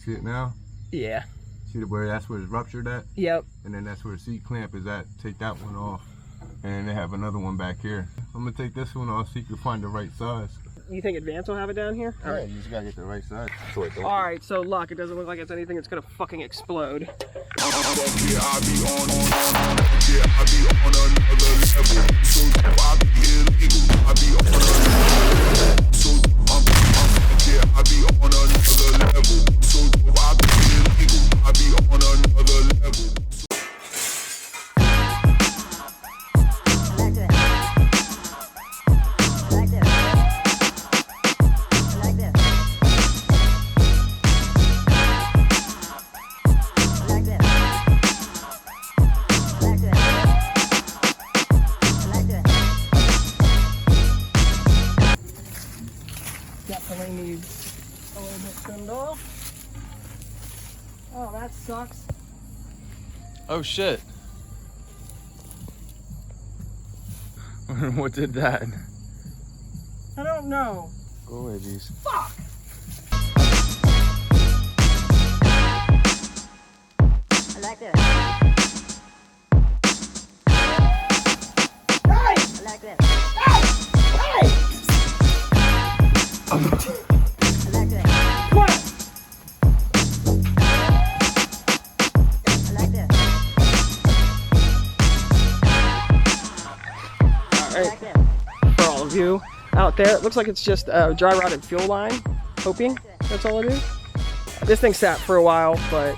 see it now? Yeah. See where that's where it's ruptured at? Yep. And then that's where the seat clamp is at. Take that one off. And they have another one back here. I'm gonna take this one off so you can find the right size. You think Advance will have it down here? Yeah, you just gotta get the right size. Alright, so look, it doesn't look like it's anything that's gonna fucking explode. Definitely needs a little bit trimmed off. Oh, that sucks. Oh shit. What did that? I don't know. Go away, Bees. Fuck! I like that. Hey! I like that. Hey! Hey! I like that. Come on! I like that. I like that. For all of you out there, it looks like it's just a dry rotted fuel line. Hoping that's all it is. This thing sat for a while, but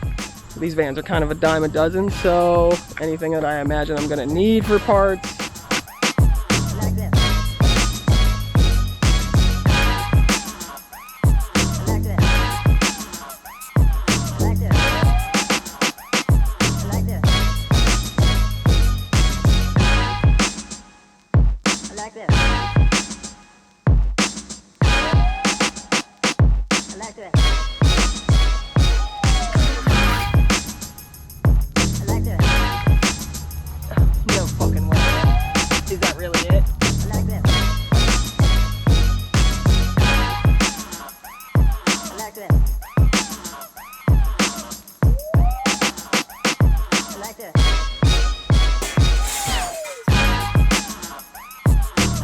these vans are kind of a dime a dozen, so anything that I imagine I'm gonna need for parts. I like that. I like that. I like that. I like that. I like that. I like that. I like that. No fucking way. Is that really it? I like that. I like that. I like that. I like that.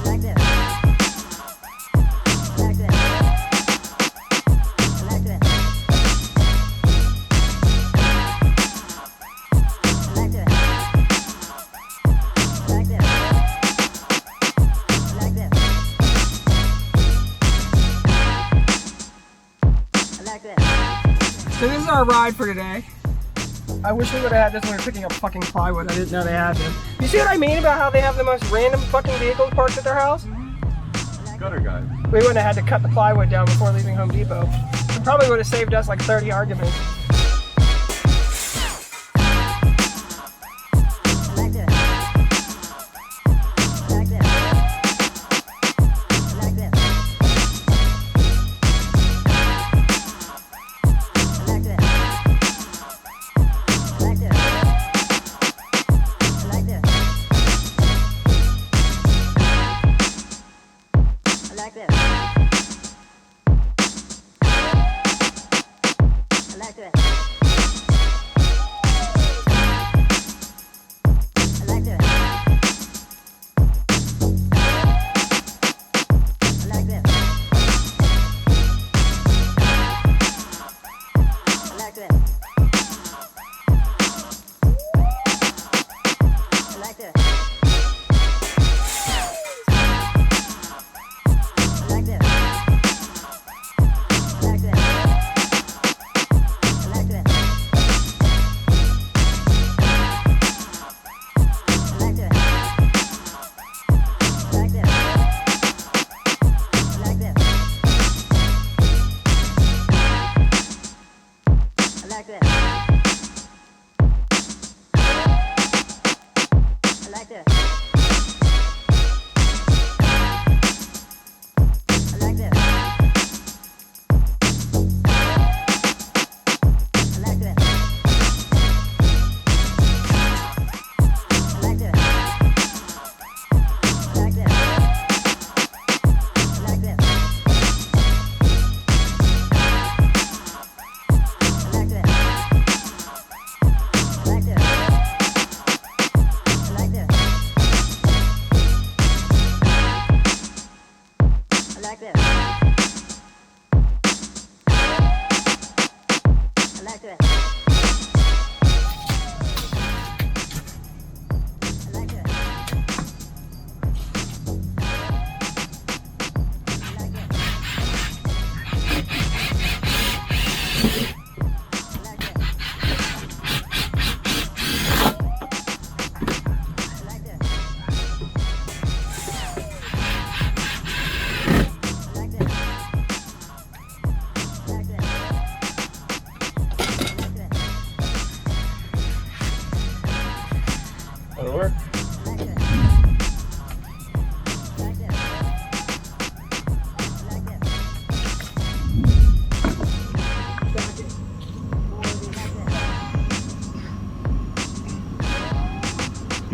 I like that. I like that. I like that. I like that. I like that. I like that. So this is our ride for today. I wish we would have had this when we were picking up fucking plywood. I didn't know they had them. You see what I mean about how they have the most random fucking vehicles parked at their house? Gutter guy. We wouldn't have had to cut the plywood down before leaving Home Depot. It probably would have saved us like 30 arguments. I like that. I like that. I like that. I like that. I like that. I like that. I like that. I like that.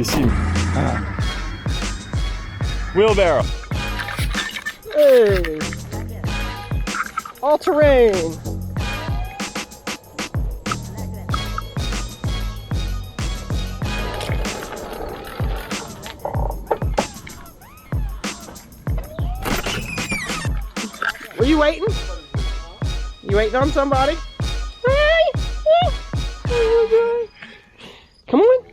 You see. Wheelbarrow. Hey! All terrain! Were you waiting? You waiting on somebody? Come on.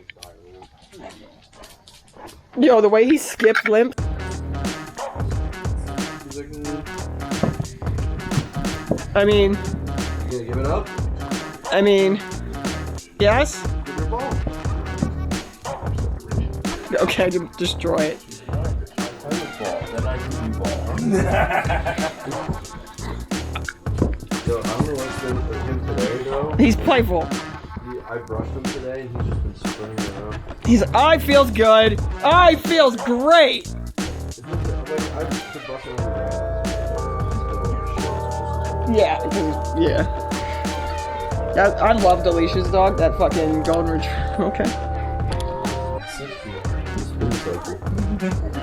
Yo, the way he skipped limp. I mean. You gonna give it up? I mean. Yes? Give your ball. Okay, destroy it. Then I give you ball. So I don't know what's been with him today though. He's playful. I brushed him today and he's just been sprinting around. His eye feels good. Eye feels great. I just been brushing him every day. Yeah, yeah. I love Delicia's dog. That fucking golden retriever. Okay. Spin cycle.